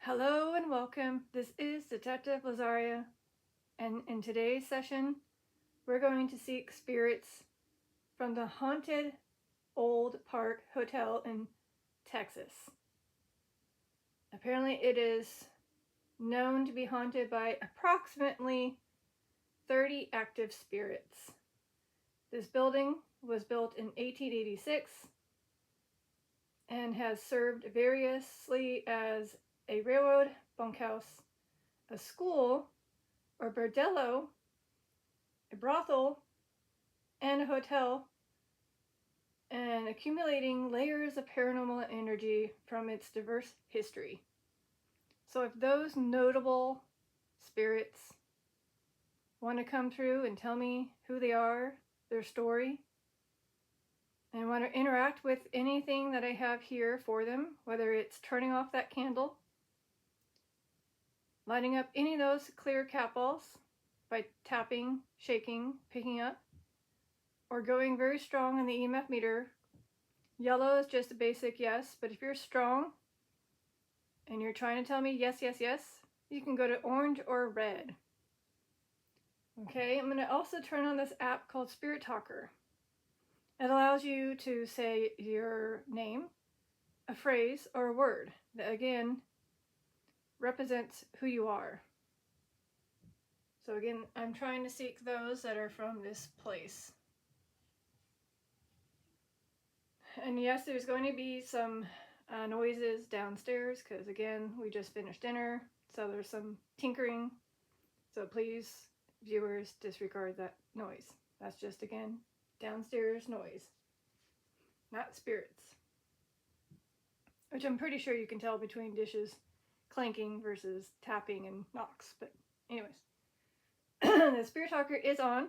Hello and welcome. This is Detective Lazaria, and in today's session, we're going to seek spirits from the haunted Olde Park Hotel in Texas. Apparently, it is known to be haunted by approximately 30 active spirits. This building was built in 1886 and has served variously as a railroad bunkhouse, a school, or bordello, a brothel, and a hotel, and accumulating layers of paranormal energy from its diverse history. So if those notable spirits want to come through and tell me who they are, their story, and want to interact with anything that I have here for them, whether it's turning off that candle, lighting up any of those clear cat balls by tapping, shaking, picking up, or going very strong on the EMF meter. Yellow is just a basic yes, but if you're strong and you're trying to tell me yes, yes, yes, you can go to orange or red. Okay, I'm going to also turn on this app called Spirit Talker. It allows you to say your name, a phrase, or a word that, again, represents who you are. So again, I'm trying to seek those that are from this place. And yes, there's going to be some noises downstairs because, again, we just finished dinner, so there's some tinkering. So please, viewers, disregard that noise. That's just, again, downstairs noise, not spirits. Which I'm pretty sure you can tell between dishes clanking versus tapping and knocks. But anyways, the Spirit Talker is on.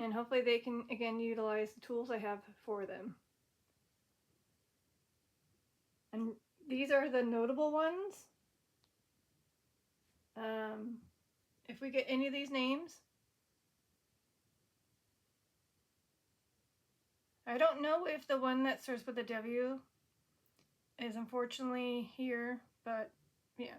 And hopefully they can, again, utilize the tools I have for them. And these are the notable ones. If we get any of these names, I don't know if the one that starts with a W is unfortunately here, but yeah.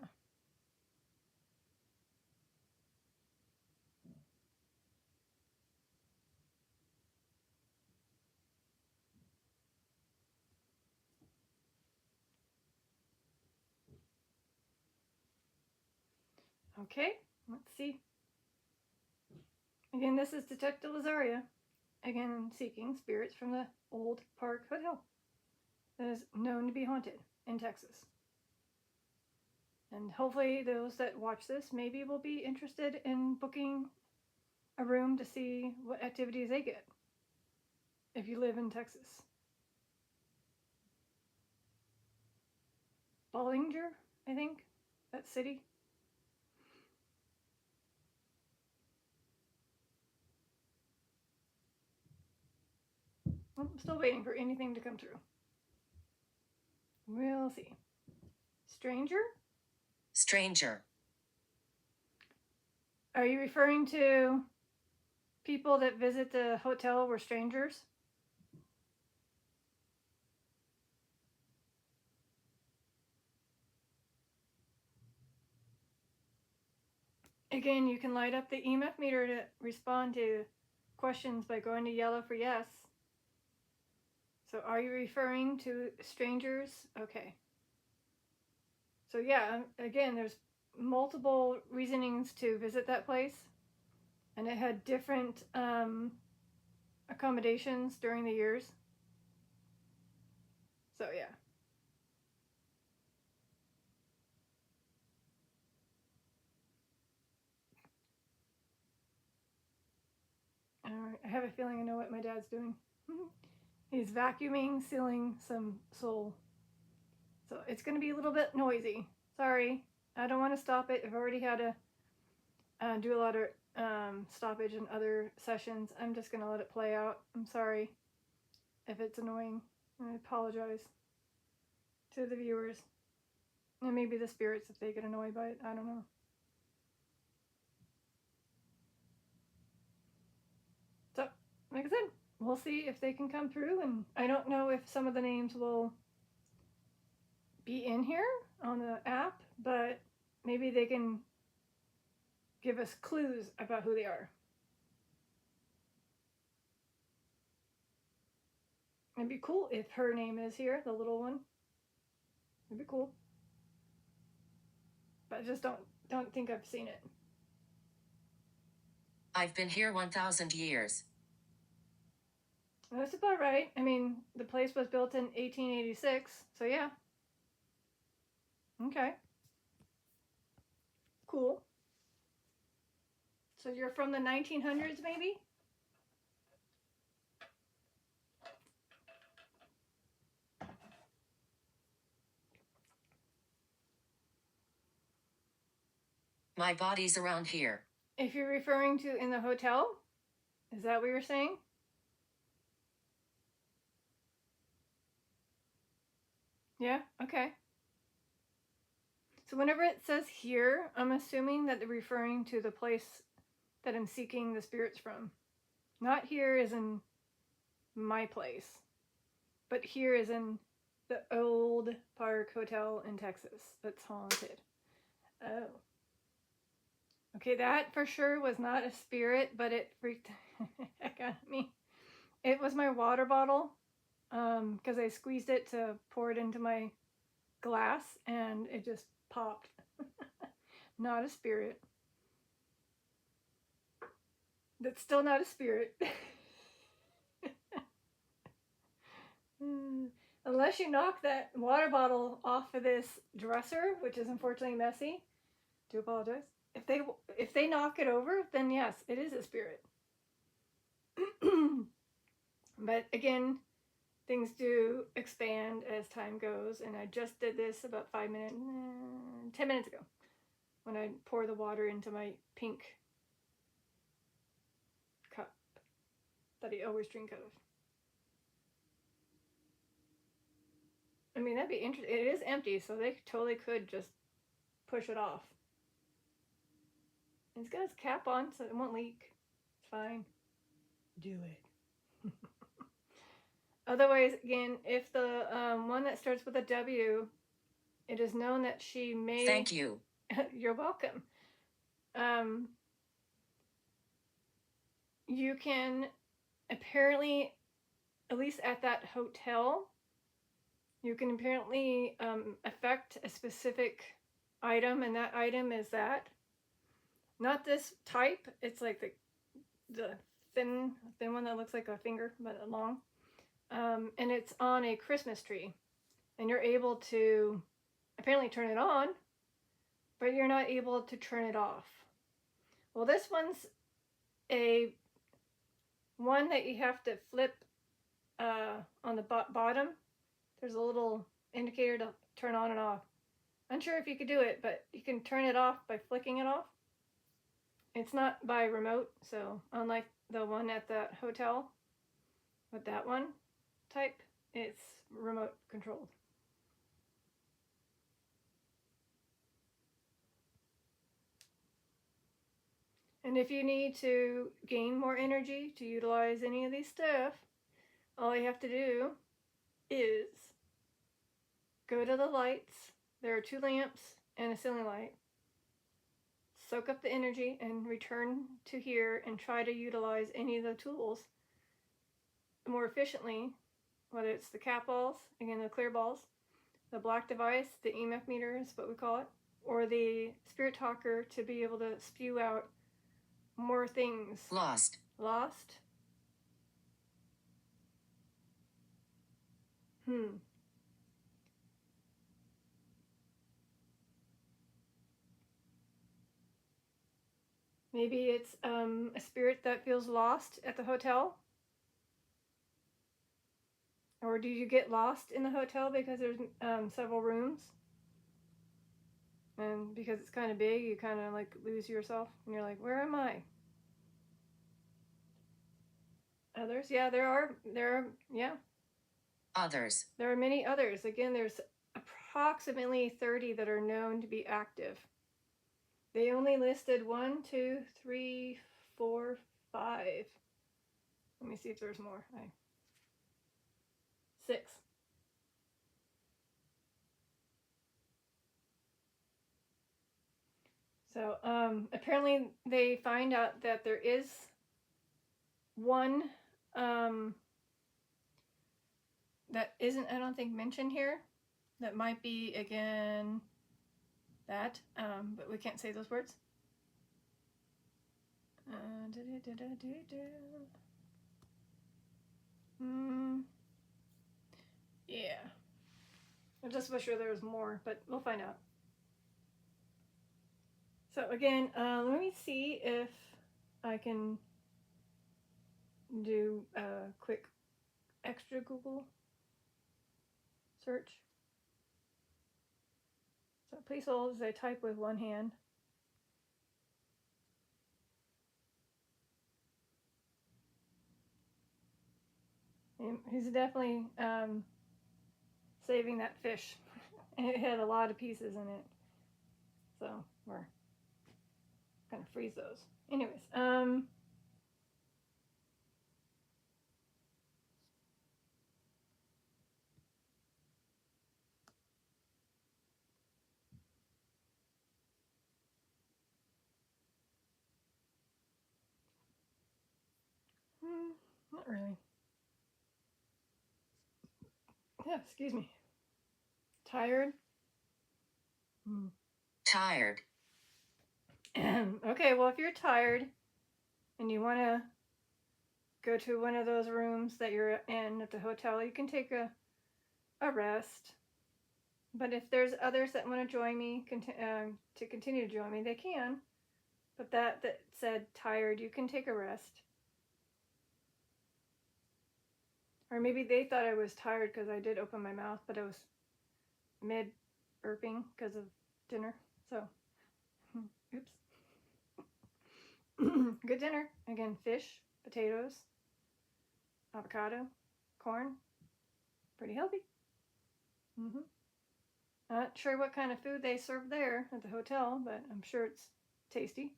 Okay, let's see. Again, this is Detective Lazaria. Again, seeking spirits from the Olde Park Hotel that is known to be haunted in Texas. And hopefully those that watch this maybe will be interested in booking a room to see what activities they get if you live in Texas. Bollinger, I think, that city. I'm still waiting for anything to come through. We'll see. Stranger? Stranger. Are you referring to people that visit the hotel were strangers? Again, you can light up the EMF meter to respond to questions by going to yellow for yes. So are you referring to strangers? Okay. So yeah, again, there's multiple reasonings to visit that place. And it had different accommodations during the years. So yeah. Alright, I have a feeling I know what my dad's doing. He's vacuuming, sealing some soul. So it's going to be a little bit noisy. Sorry. I don't want to stop it. I've already had to do a lot of stoppage in other sessions. I'm just going to let it play out. I'm sorry if it's annoying. I apologize to the viewers. And maybe the spirits if they get annoyed by it. I don't know. So, like I said, we'll see if they can come through. And I don't know if some of the names will be in here on the app, but maybe they can give us clues about who they are. It'd be cool if her name is here, the little one. It'd be cool. But I just don't think I've seen it. I've been here 1,000 years. That's about right. I mean, the place was built in 1886, so yeah. Okay. Cool. So you're from the 1900s, maybe? My body's around here. If you're referring to in the hotel, is that what you're saying? Yeah, okay. So whenever it says here, I'm assuming that they're referring to the place that I'm seeking the spirits from. Not here as in my place, but here as in the Olde Park Hotel in Texas that's haunted. Oh. Okay, that for sure was not a spirit, but it freaked the heck out of me. It was my water bottle, because I squeezed it to pour it into my glass, and it just popped. Not a spirit. That's still not a spirit. Unless you knock that water bottle off of this dresser, which is unfortunately messy. Do apologize. If they knock it over, then yes, it is a spirit. But again, things do expand as time goes, and I just did this about 10 minutes ago, when I pour the water into my pink cup that I always drink out of. I mean, that'd be interesting. It is empty, so they totally could just push it off. It's got its cap on, so it won't leak. It's fine. Do it. Otherwise, again, if the one that starts with a W, it is known that she may... Thank you. You're welcome. You can apparently, at least at that hotel, you can apparently affect a specific item, and that item is that. Not this type. It's like the thin one that looks like a finger, but long. And it's on a Christmas tree. And you're able to apparently turn it on, but you're not able to turn it off. Well, this one's a one that you have to flip on the bottom. There's a little indicator to turn on and off. Unsure if you could do it, but you can turn it off by flicking it off. It's not by remote, so unlike the one at that hotel, with that one type, it's remote controlled. And if you need to gain more energy to utilize any of these stuff, all you have to do is go to the lights. There are 2 lamps and a ceiling light. Soak up the energy and return to here and try to utilize any of the tools more efficiently, whether it's the cat balls, again the clear balls, the black device, the EMF meter is what we call it, or the spirit talker to be able to spew out more things. Lost. Lost? Maybe it's a spirit that feels lost at the hotel. Or do you get lost in the hotel because there's several rooms? And because it's kind of big, you kind of like lose yourself. And you're like, where am I? Others? Yeah, there are, yeah. Others. There are many others. Again, there's approximately 30 that are known to be active. They only listed 1, 2, 3, 4, 5. Let me see if there's more. 6. So apparently they find out that there is one that isn't, I don't think, mentioned here. That might be, again, that, but we can't say those words. Yeah. I just wish there was more, but we'll find out. So again, let me see if I can do a quick extra Google search. So please hold as I type with one hand. He's definitely saving that fish. It had a lot of pieces in it. So we're gonna freeze those. Anyways, not really. Yeah, excuse me. Tired? Tired. Okay, well, if you're tired and you want to go to one of those rooms that you're in at the hotel, you can take a rest. But if there's others that want to join me, to continue to join me, they can. But that said tired, you can take a rest. Or maybe they thought I was tired because I did open my mouth, but I was mid burping because of dinner. So, oops. Good dinner. Again, fish, potatoes, avocado, corn. Pretty healthy. Not sure what kind of food they serve there at the hotel, but I'm sure it's tasty.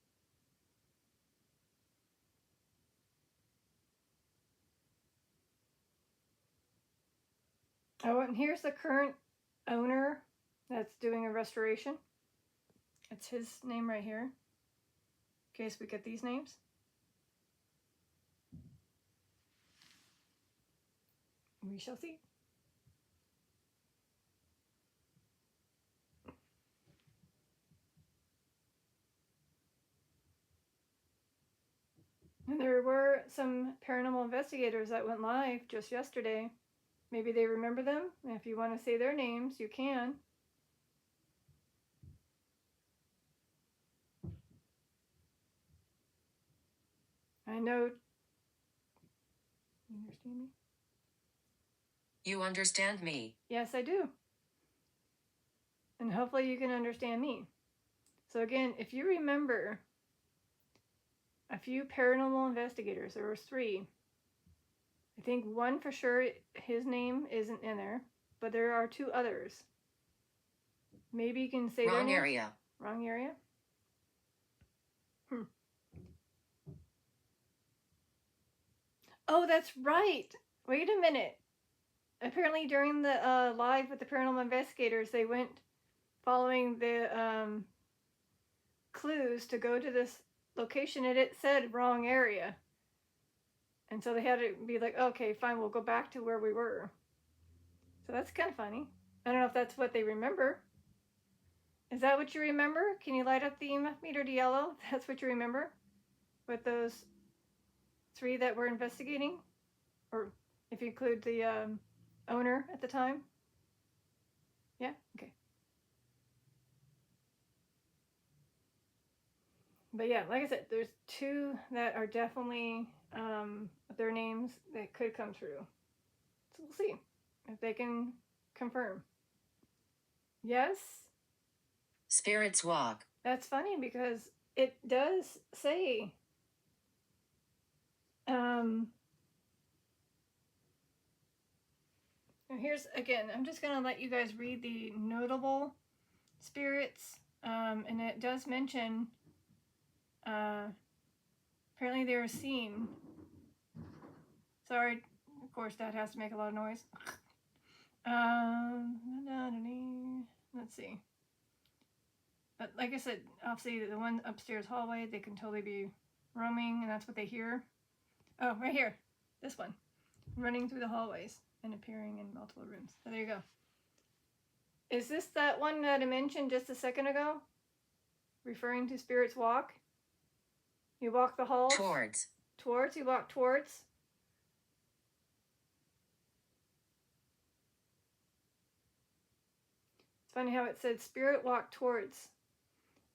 Oh, and here's the current owner that's doing a restoration. It's his name right here, in case we get these names. We shall see. And there were some paranormal investigators that went live just yesterday. Maybe they remember them. If you want to say their names, you can. I know. You understand me? You understand me? Yes, I do. And hopefully you can understand me. So again, if you remember a few paranormal investigators, there was 3. I think one for sure, his name isn't in there, but there are 2 others. Maybe you can say their Wrong names. area. Wrong area? Oh, that's right. Wait a minute. Apparently during the live with the paranormal investigators, they went following the clues to go to this location, and it said wrong area. And so they had to be like, okay, fine, we'll go back to where we were. So that's kind of funny. I don't know if that's what they remember. Is that what you remember? Can you light up the EMF meter to yellow? That's what you remember? With those 3 that were investigating? Or if you include the owner at the time? Yeah? Okay. But yeah, like I said, there's 2 that are definitely their names that could come true. So we'll see if they can confirm. Yes? Spirits walk. That's funny because it does say here's, again, I'm just going to let you guys read the notable spirits, and it does mention apparently they were seen. Sorry, of course that has to make a lot of noise. Let's see. But like I said, obviously the one upstairs hallway, they can totally be roaming, and that's what they hear. Oh, right here, this one, running through the hallways and appearing in multiple rooms. So there you go. Is this that one that I mentioned just a second ago? Referring to Spirit's Walk? You walk the halls? Towards. Towards? You walk towards? It's funny how it said Spirit Walk Towards.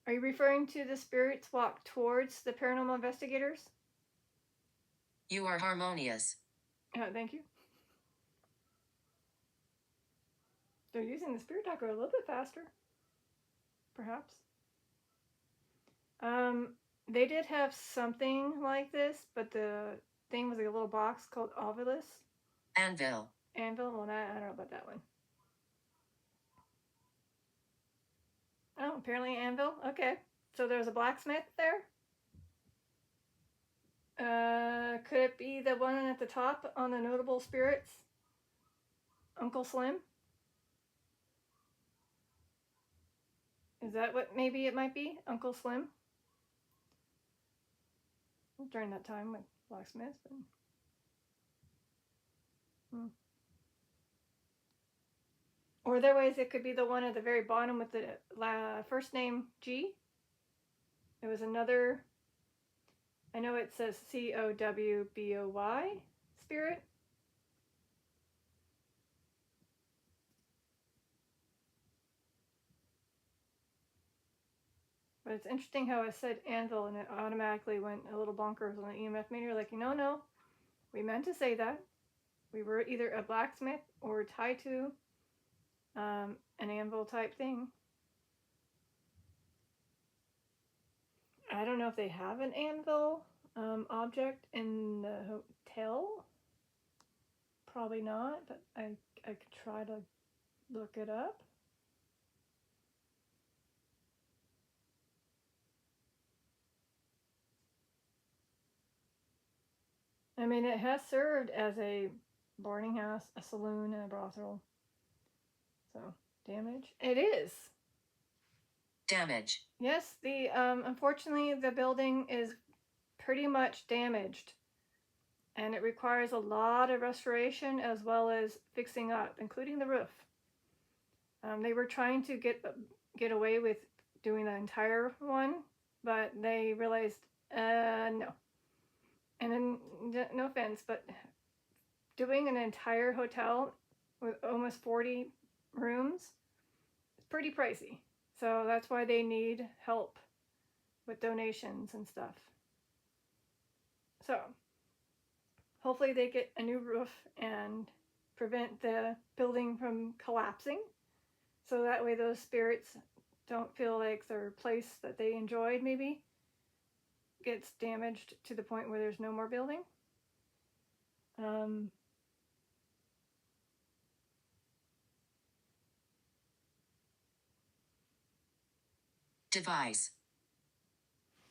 Are you referring to the Spirits Walk Towards the paranormal investigators? You are harmonious. Oh, thank you. They're using the Spirit Talker a little bit faster. Perhaps. They did have something like this, but the thing was like a little box called Ovilus. Anvil. Anvil? Well, I don't know about that one. Oh, apparently Anvil? Okay. So there's a blacksmith there? Could it be the one at the top on the notable spirits? Uncle Slim? Is that what maybe it might be? Uncle Slim? During that time with blacksmiths. Or otherwise it could be the one at the very bottom with the first name G. It was another, I know it says Cowboy spirit. But it's interesting how I said anvil and it automatically went a little bonkers on the EMF meter. Like, no, we meant to say that. We were either a blacksmith or tied to an anvil type thing. I don't know if they have an anvil object in the hotel. Probably not, but I could try to look it up. I mean, it has served as a boarding house, a saloon, and a brothel. So, damage? It is. Damage. Yes, the unfortunately the building is pretty much damaged, and it requires a lot of restoration as well as fixing up, including the roof. They were trying to get away with doing the entire one, but they realized no. And then, no offense, but doing an entire hotel with almost 40 rooms is pretty pricey. So that's why they need help with donations and stuff. So hopefully they get a new roof and prevent the building from collapsing. So that way those spirits don't feel like their place that they enjoyed maybe gets damaged to the point where there's no more building. Device.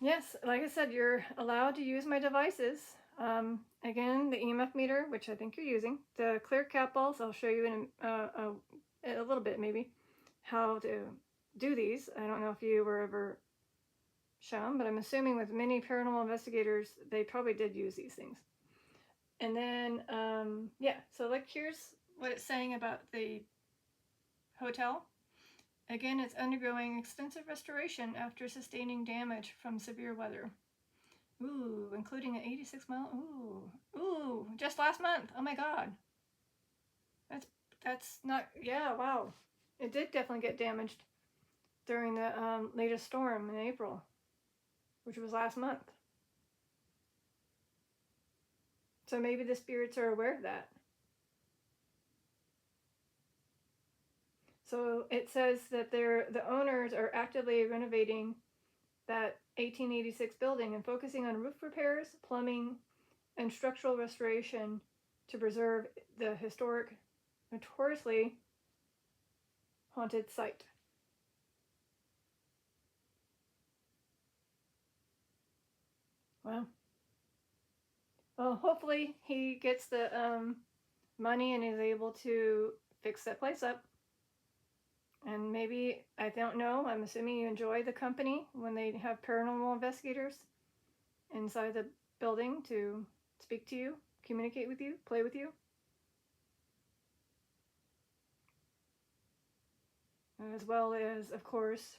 Yes, like I said, you're allowed to use my devices. Again, the EMF meter, which I think you're using, the clear cat balls, I'll show you in a little bit maybe how to do these. I don't know if you were ever shown, but I'm assuming with many paranormal investigators, they probably did use these things. And then, yeah, so like here's what it's saying about the hotel. Again, it's undergoing extensive restoration after sustaining damage from severe weather. Ooh, including an 86-mile. Ooh, just last month. Oh my God. That's not. Yeah, wow. It did definitely get damaged during the latest storm in April, which was last month. So maybe the spirits are aware of that. So it says that the owners are actively renovating that 1886 building and focusing on roof repairs, plumbing, and structural restoration to preserve the historic, notoriously haunted site. Wow. Well, hopefully he gets the money and is able to fix that place up And maybe, I don't know, I'm assuming you enjoy the company when they have paranormal investigators inside the building to speak to you, communicate with you, play with you. As well as, of course,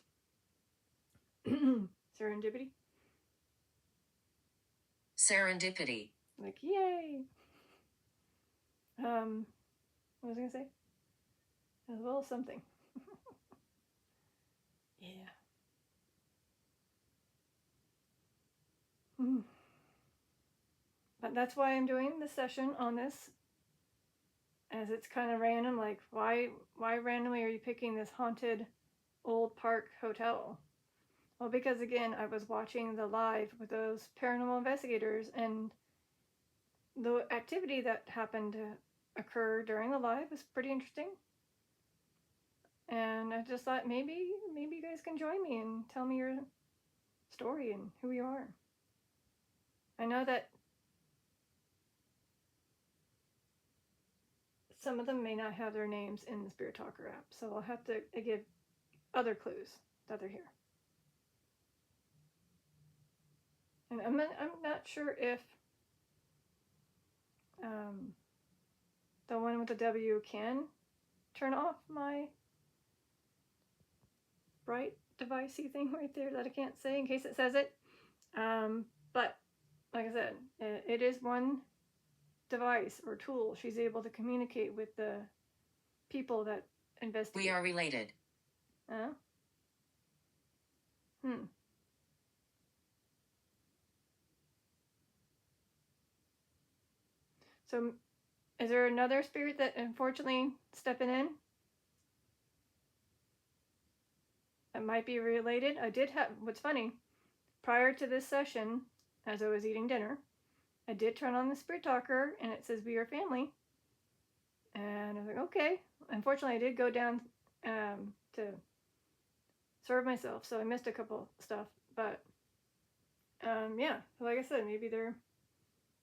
serendipity. Serendipity. Like, yay! What was I going to say? As well as something. Yeah. But that's why I'm doing the session on this, as it's kind of random. Like, why randomly are you picking this haunted Olde Park Hotel? Well, because again, I was watching the live with those paranormal investigators, and the activity that happened to occur during the live was pretty interesting. And I just thought maybe you guys can join me and tell me your story and who you are. I know that some of them may not have their names in the Spirit Talker app, so I'll have to give other clues that they're here. And I'm not sure if the one with the W can turn off my bright devicey thing right there that I can't say in case it says it. But like I said, it is one device or tool she's able to communicate with the people that investigate. We are related. So is there another spirit that unfortunately stepping in that might be related? I did have, what's funny, prior to this session, as I was eating dinner, I did turn on the Spirit Talker and it says we are family. And I was like, okay. Unfortunately, I did go down to serve myself, so I missed a couple stuff. But yeah, like I said, maybe they're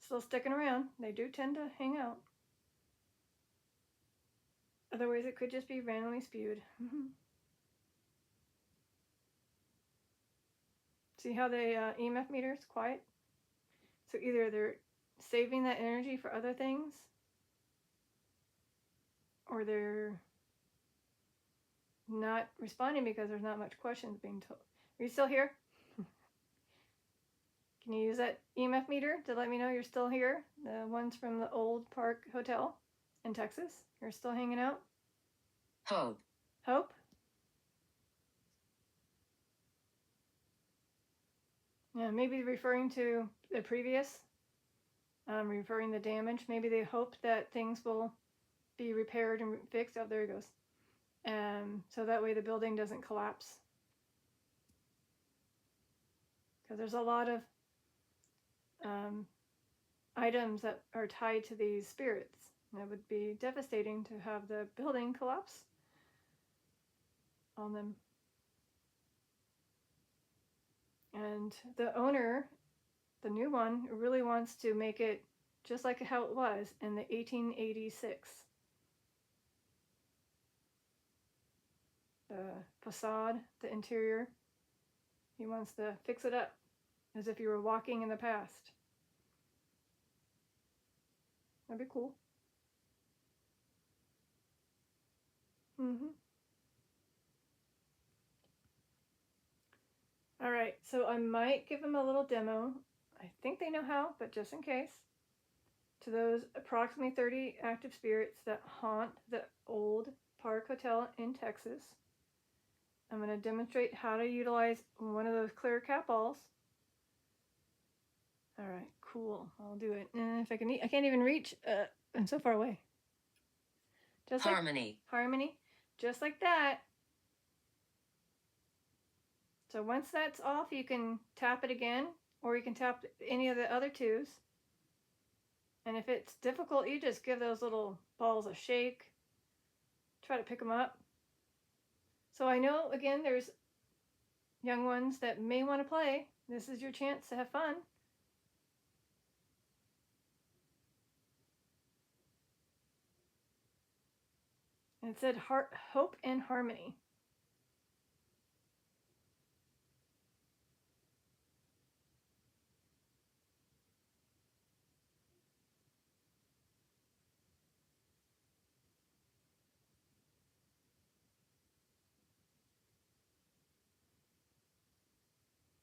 still sticking around. They do tend to hang out. Otherwise, it could just be randomly spewed. See how the EMF meter is quiet? So either they're saving that energy for other things, or they're not responding because there's not much questions being told. Are you still here? Can you use that EMF meter to let me know you're still here? The ones from the Olde Park Hotel in Texas. You're still hanging out? Hope. Hope? Yeah, maybe referring to the previous, referring the damage. Maybe they hope that things will be repaired and fixed. Oh, there it goes. So that way the building doesn't collapse. Because there's a lot of items that are tied to these spirits. And it would be devastating to have the building collapse on them. And the owner, the new one, really wants to make it just like how it was in the 1886. The facade, the interior, he wants to fix it up as if you were walking in the past. That'd be cool. All right, so I might give them a little demo. I think they know how, but just in case. To those approximately 30 active spirits that haunt the Olde Park Hotel in Texas, I'm going to demonstrate how to utilize one of those clear cat balls. All right, cool. I'll do it. And if I can, I can't even reach. I'm so far away. Just Harmony. Like harmony, just like that. So once that's off, you can tap it again, or you can tap any of the other twos. And if it's difficult, you just give those little balls a shake. Try to pick them up. So I know, again, there's young ones that may want to play. This is your chance to have fun. And it said hope and harmony.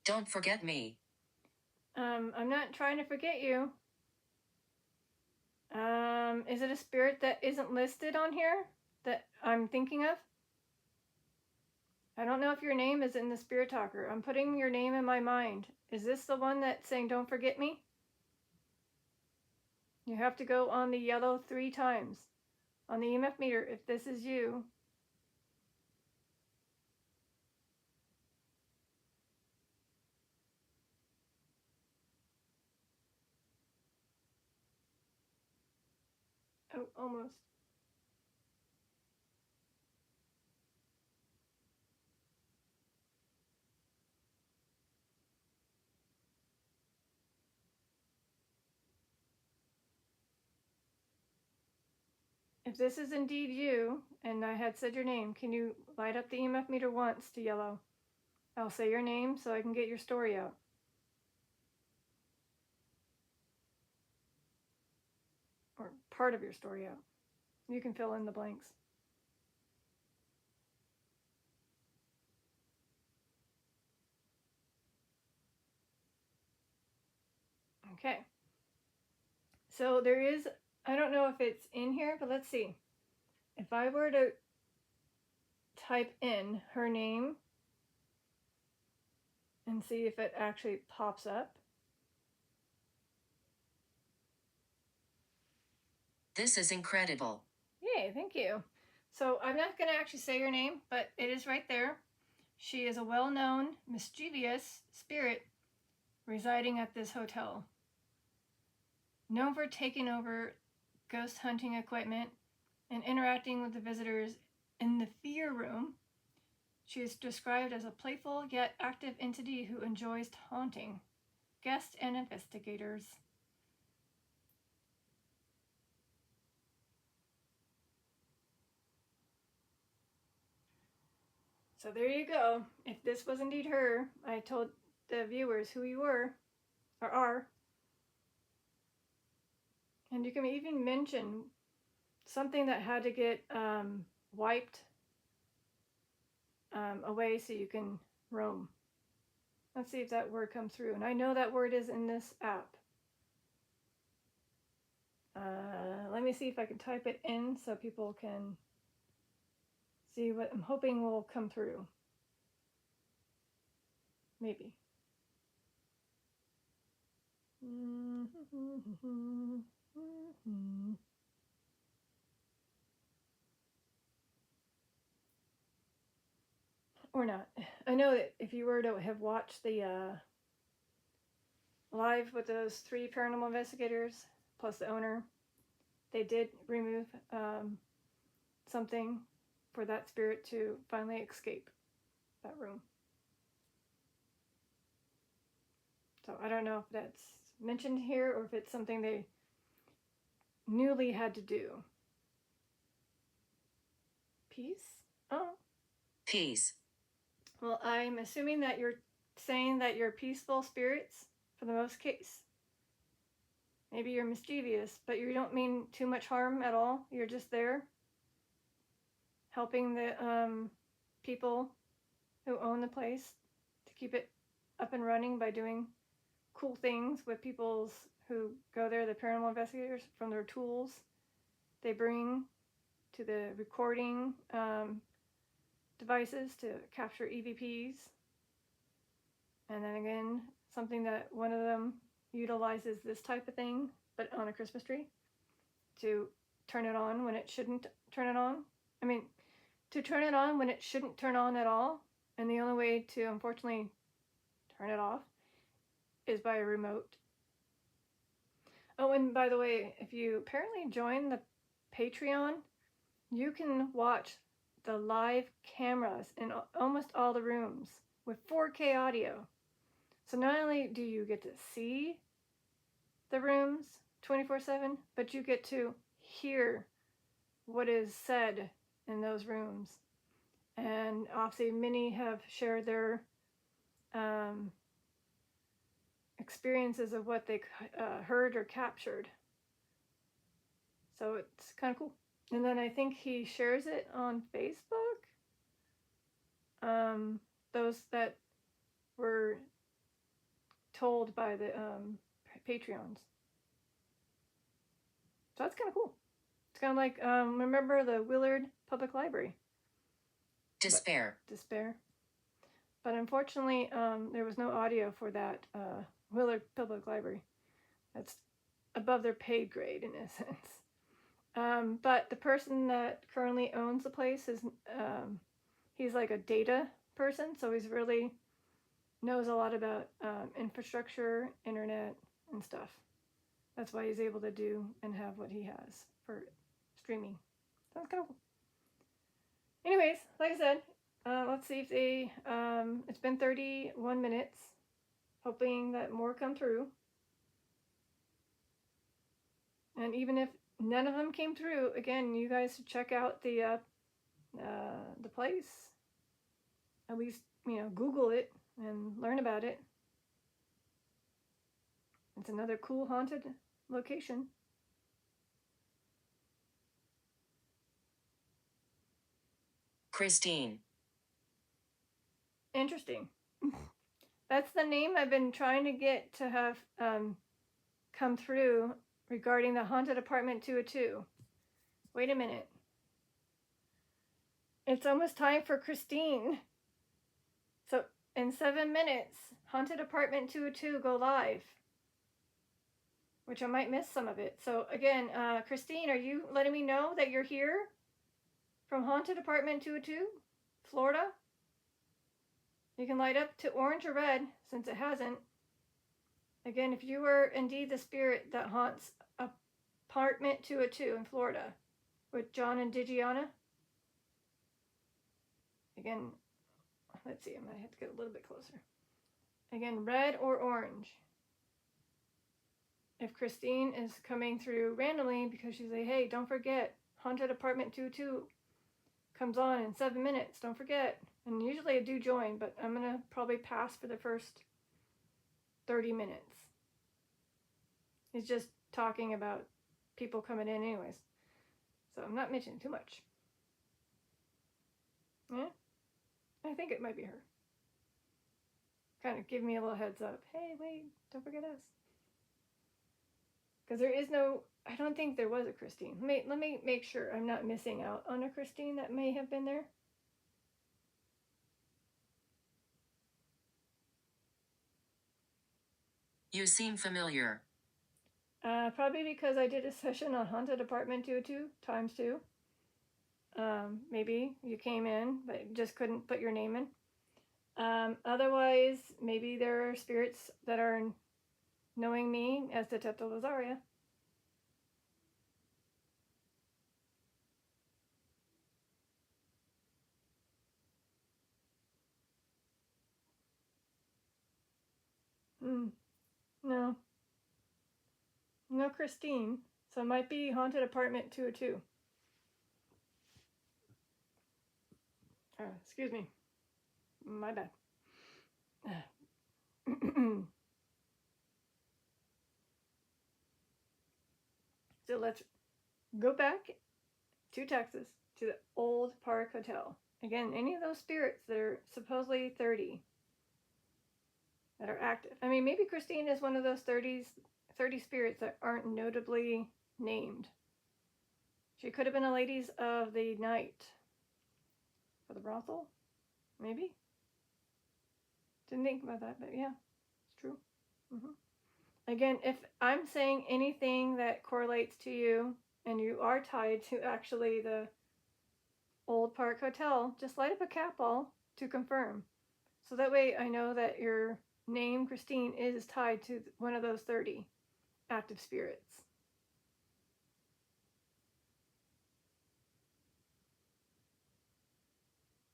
Don't forget me. I'm not trying to forget you. Is it a spirit that isn't listed on here that I'm thinking of? I don't know if your name is in the Spirit Talker. I'm putting your name in my mind. Is this the one that's saying don't forget me? You have to go on the yellow 3 times on the EMF meter if this is you. Oh, almost. If this is indeed you, and I had said your name, can you light up the EMF meter once to yellow? I'll say your name so I can get your story out. Or part of your story out. You can fill in the blanks. Okay. So there is, I don't know if it's in here, but let's see. If I were to type in her name and see if it actually pops up. This is incredible. Yay, thank you. So I'm not going to actually say your name, but it is right there. She is a well-known, mischievous spirit residing at this hotel. Known for taking over ghost hunting equipment and interacting with the visitors in the fear room, she is described as a playful yet active entity who enjoys haunting guests and investigators. So there you go. If this was indeed her, I told the viewers who you were, or are. And you can even mention something that had to get wiped away so you can roam. Let's see if that word comes through. And I know that word is in this app. Let me see if I can type it in so people can see what I'm hoping will come through. Maybe. Or not. I know that if you were to have watched the live with those 3 paranormal investigators plus the owner, they did remove something for that spirit to finally escape that room. So I don't know if that's mentioned here or if it's something they newly had to do. Peace? Oh. Peace. Well, I'm assuming that you're saying that you're peaceful spirits for the most case. Maybe you're mischievous, but you don't mean too much harm at all. You're just there helping the people who own the place to keep it up and running by doing cool things with people's who go there, the paranormal investigators, from their tools they bring to the recording devices to capture EVPs. And then again, something that one of them utilizes this type of thing, but on a Christmas tree, to turn it on when it shouldn't turn it on. I mean, to turn it on when it shouldn't turn on at all. And the only way to, unfortunately, turn it off is by a remote. Oh, and by the way, if you apparently join the Patreon, you can watch the live cameras in almost all the rooms with 4K audio. So not only do you get to see the rooms 24/7, but you get to hear what is said in those rooms. And obviously many have shared their experiences of what they heard or captured. So it's kind of cool. And then I think he shares it on Facebook. Those that were told by the Patreons. So that's kind of cool. It's kind of like, remember the Willard Public Library? Despair. Despair. But unfortunately, there was no audio for that Willard Public Library. That's above their paid grade in a sense. But the person that currently owns the place is, he's like a data person, so he's really knows a lot about infrastructure, internet, and stuff. That's why he's able to do and have what he has for streaming. Sounds kind of cool. Anyways, like I said, let's see if they, it's been 31 minutes, hoping that more come through. And even if none of them came through, again, you guys should check out the place. At least, Google it and learn about it. It's another cool haunted location. Christine. Interesting. That's the name I've been trying to get to have come through regarding the haunted apartment 202. Wait a minute. It's almost time for Christine. So in 7 minutes, haunted apartment 202 go live. Which I might miss some of it. So again, Christine, are you letting me know that you're here from haunted apartment 202, Florida? You can light up to orange or red since it hasn't. Again, if you were indeed the spirit that haunts apartment 202 in Florida with John and Digiana. Again, let's see, I might have to get a little bit closer. Again, red or orange. If Christine is coming through randomly because she's like, hey, don't forget, haunted apartment 202 comes on in 7 minutes, don't forget. And usually I do join, but I'm going to probably pass for the first 30 minutes. It's just talking about people coming in anyways. So I'm not mentioning too much. Yeah? I think it might be her. Kind of give me a little heads up. Hey, wait, don't forget us. Because there is no, I don't think there was a Christine. Let me make sure I'm not missing out on a Christine that may have been there. You seem familiar. Probably because I did a session on Haunted Apartment 202 times 2. Maybe you came in, but just couldn't put your name in. Otherwise, maybe there are spirits that are knowing me as Detective Lazaria. No. No Christine. So it might be Haunted Apartment 202. Excuse me. My bad. So let's go back to Texas, to the Olde Park Hotel. Again, any of those spirits that are supposedly 30 that are active. I mean, maybe Christine is one of those 30 spirits that aren't notably named. She could have been a ladies of the night for the brothel. Maybe. Didn't think about that, but yeah, it's true. Again, if I'm saying anything that correlates to you and you are tied to actually the Olde Park Hotel, just light up a cat ball to confirm. So that way I know that your name, Christine, is tied to one of those 30 active spirits.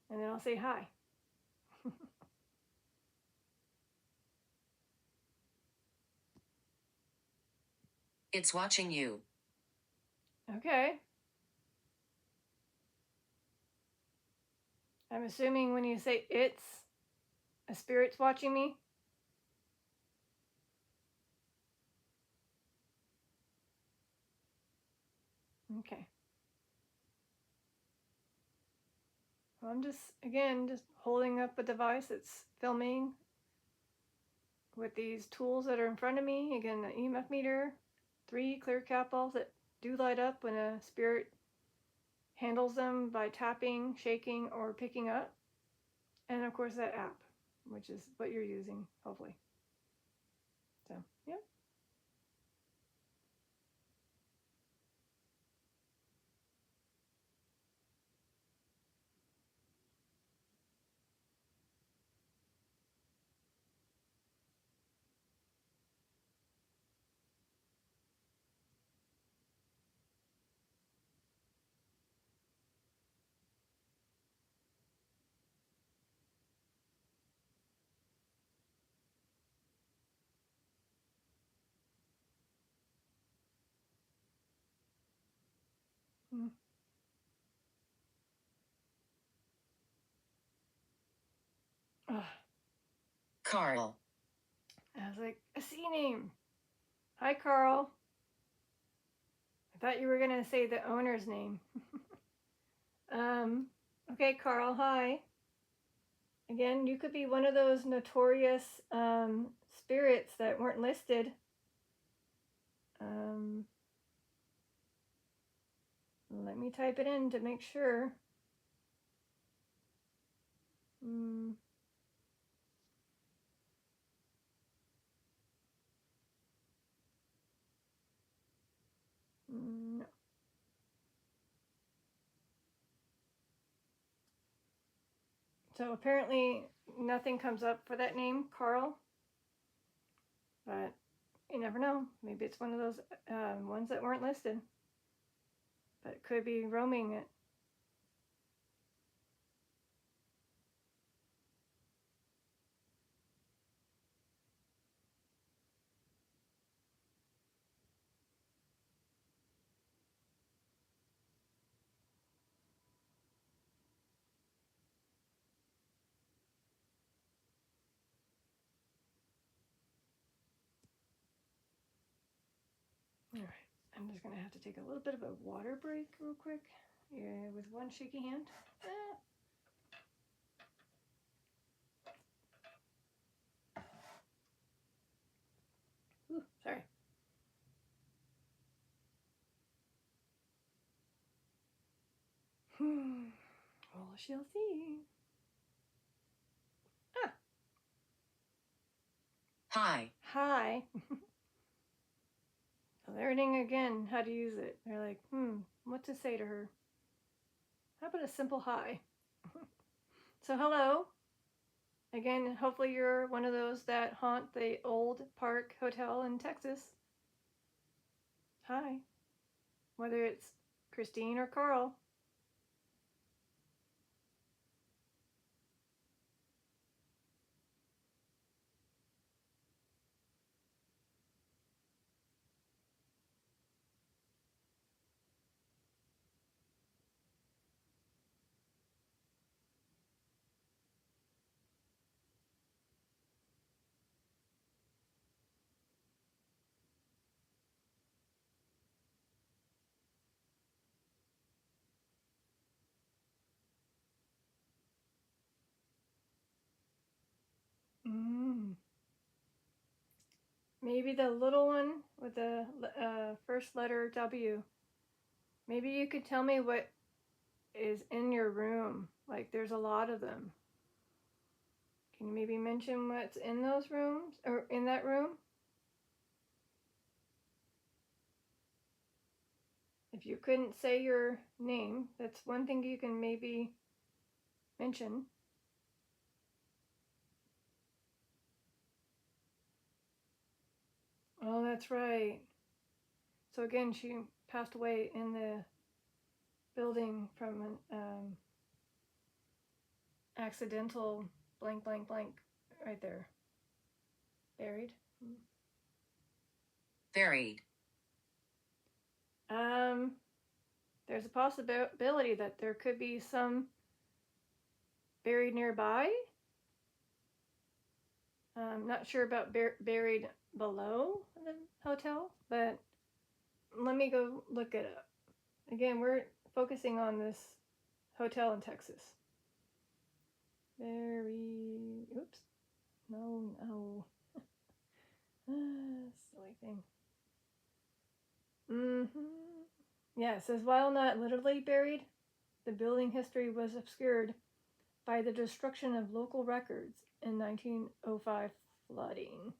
And then I'll say hi. It's watching you. Okay. I'm assuming when you say it's, a spirit's watching me. Okay. Well, I'm just holding up a device that's filming with these tools that are in front of me. Again, the EMF meter, 3 clear cat balls that do light up when a spirit handles them by tapping, shaking, or picking up. And of course that app, which is what you're using, hopefully. So, yeah. Mm. Ugh. Carl. I was like, a C name. Hi, Carl. I thought you were going to say the owner's name. Okay, Carl, hi. Again, you could be one of those notorious spirits that weren't listed. Let me type it in to make sure. No. So apparently nothing comes up for that name, Carl. But you never know. Maybe it's one of those ones that weren't listed. But it could be roaming it. All right. I'm just going to have to take a little bit of a water break real quick. Yeah, with one shaky hand. Ooh, sorry. Well, she'll see. Ah. Hi. Hi. Learning again how to use it. They're like, what to say to her. How about a simple hi? So, hello. Again, hopefully you're one of those that haunt the Olde Park Hotel in Texas. Hi. Whether it's Christine or Carl. Maybe the little one with the first letter W. Maybe you could tell me what is in your room. Like there's a lot of them. Can you maybe mention what's in those rooms or in that room? If you couldn't say your name, that's one thing you can maybe mention. Oh, that's right. So again, she passed away in the building from an accidental blank, blank, blank right there. Buried. Buried. There's a possibility that there could be some buried nearby. I'm not sure about buried below the hotel, but let me go look it up. Again, we're focusing on this hotel in Texas. Oops. No. Interesting. Yeah, it says while not literally buried, the building history was obscured by the destruction of local records in 1905 flooding.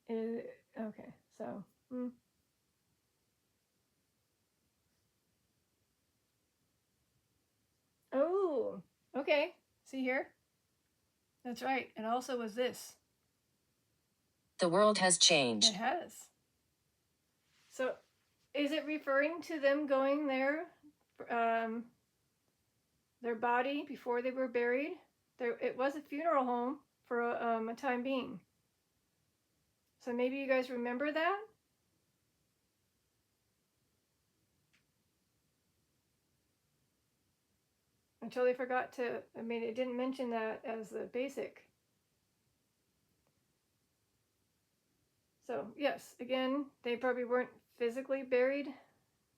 Okay, so. Oh, okay. See here? That's right. It also was this. The world has It changed. has. So, is it referring to them going there, their body before they were buried? It was a funeral home for a time being. So maybe you guys remember that? I totally forgot to, it didn't mention that as the basic. So, yes, again, they probably weren't physically buried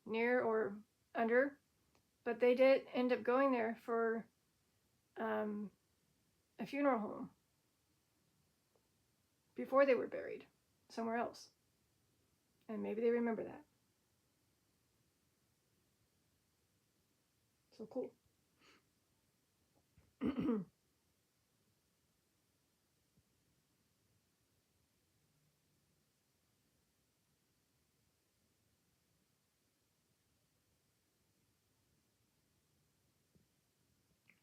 near or under, but they did end up going there for a funeral home before they were buried somewhere else. And maybe they remember that. So cool.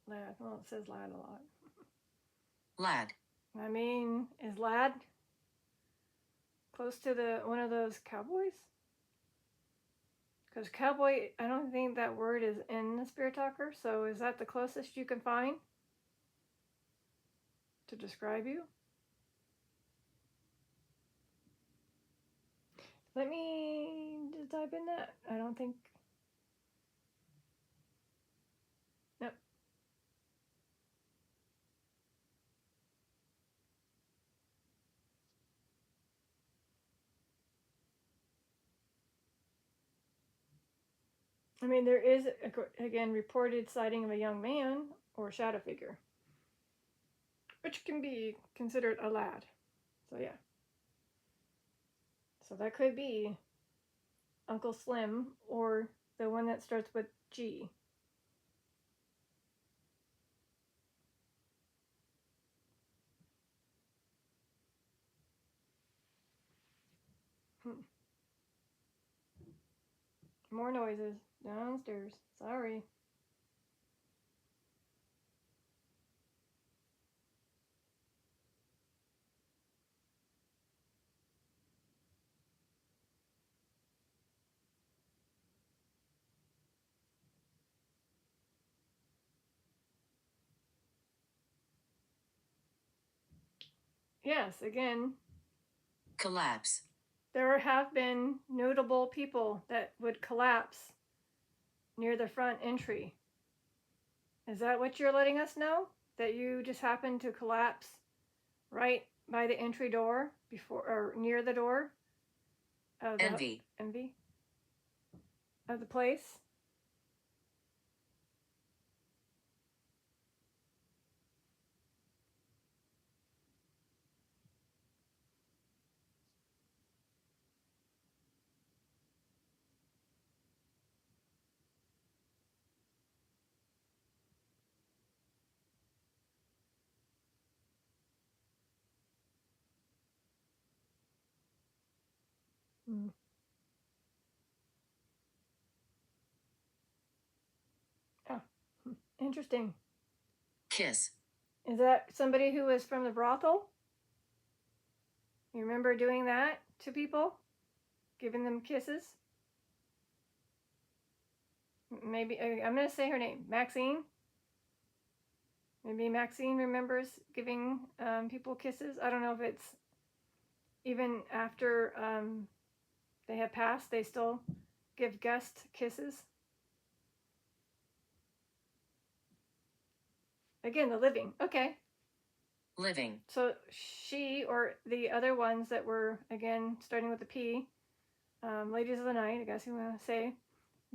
Lad. Well, it says lad a lot. Lad. Is lad close to one of those cowboys? Because cowboy, I don't think that word is in the Spirit Talker. So is that the closest you can find to describe you? Let me just type in that. I don't think. Nope. There is, again, reported sighting of a young man or shadow figure, which can be considered a lad. So, yeah. So that could be Uncle Slim or the one that starts with G. More noises downstairs. Sorry. Yes, again, Collapse. there have been notable people that would collapse near the front entry. Is that what you're letting us know? That you just happened to collapse right by the entry door before or near the door of the Envy. of the place? Hmm. Oh, interesting. Kiss. Is that somebody who was from the brothel? You remember doing that to people? Giving them kisses? Maybe, I'm going to say her name, Maxine. Maybe Maxine remembers giving people kisses. I don't know if it's even after they have passed, they still give guest kisses. Again, the living. Okay. Living. So she or the other ones that were, again, starting with the P, ladies of the night, I guess you want to say,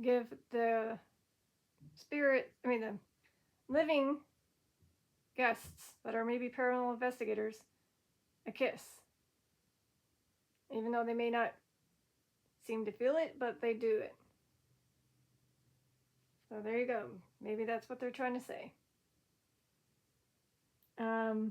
give the the living guests that are maybe paranormal investigators a kiss. even though they may not seem to feel it, but they do it. So there you go. Maybe that's what they're trying to say. Hmm.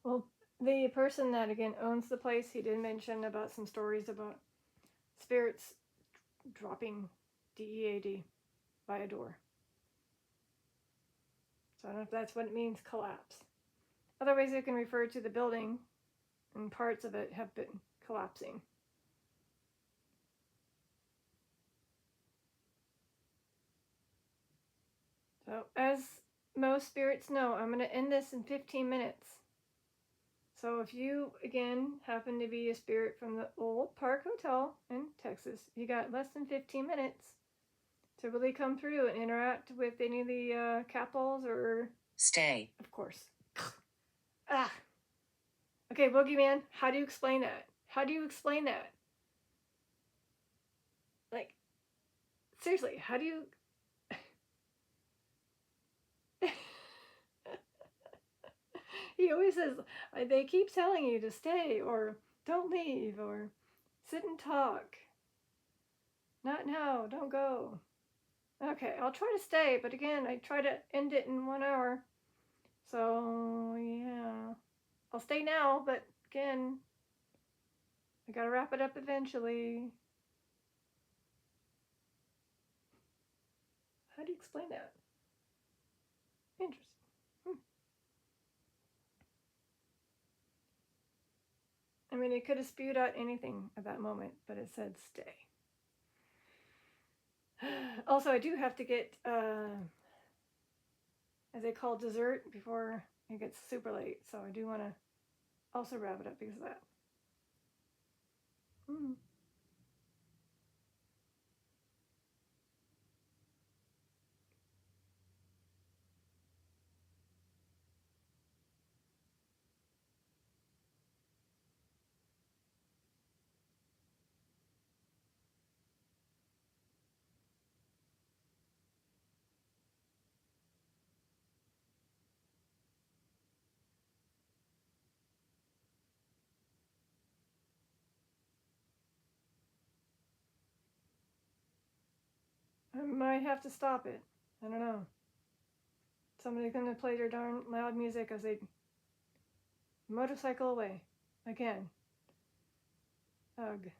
Well, the person that again owns the place, he did mention about some stories about spirits dropping DEAD by a door. So I don't know if that's what it means, collapse. Other ways it can refer to the building, and parts of it have been collapsing. So, as most spirits know, I'm going to end this in 15 minutes. So, if you, again, happen to be a spirit from the Olde Park Hotel in Texas, you got less than 15 minutes to really come through and interact with any of the capitals or... Stay. Of course. Ah. Okay, Boogeyman, how do you explain that? How do you explain that? Like, seriously, how do you... He always says, they keep telling you to stay, or don't leave, or sit and talk. Not now, don't go. Okay, I'll try to stay, but again, I try to end it in 1 hour. So, yeah. I'll stay now, but again, I gotta wrap it up eventually. How do you explain that? Interesting. I mean, it could have spewed out anything at that moment, but it said stay. Also, I do have to get, as they call dessert before it gets super late. So I do want to also wrap it up because of that. I might have to stop it. I don't know. Somebody's going to play their darn loud music as they motorcycle away. Again. Ugh.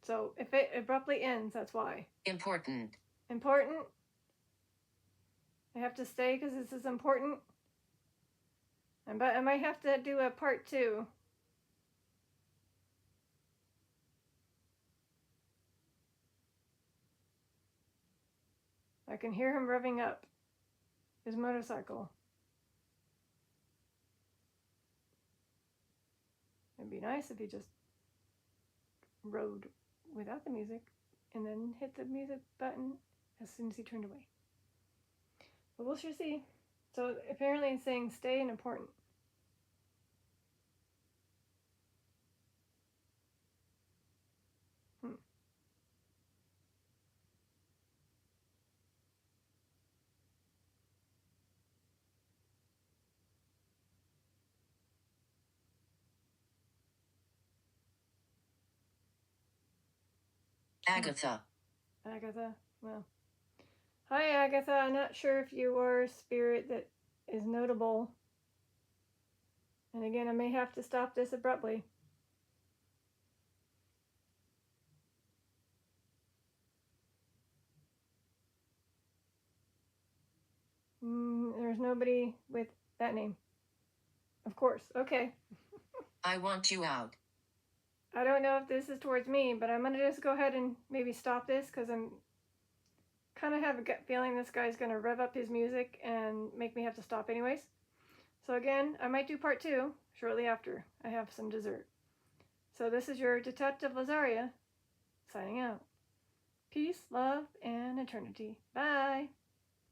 So if it abruptly ends, that's why. Important. Important? I have to stay because this is important? But I might have to do a part 2. I can hear him revving up his motorcycle. It'd be nice if he just rode without the music and then hit the music button as soon as he turned away. But we'll sure see. So apparently it's saying stay and important. Agatha. Agatha, well. Hi Agatha, I'm not sure if you are a spirit that is notable. And again, I may have to stop this abruptly. There's nobody with that name. Of course, okay. I want you out. I don't know if this is towards me, but I'm going to just go ahead and maybe stop this because I'm kind of have a gut feeling this guy's going to rev up his music and make me have to stop anyways. So again, I might do part 2 shortly after I have some dessert. So this is your Detective Lazaria signing out. Peace, love, and eternity. Bye.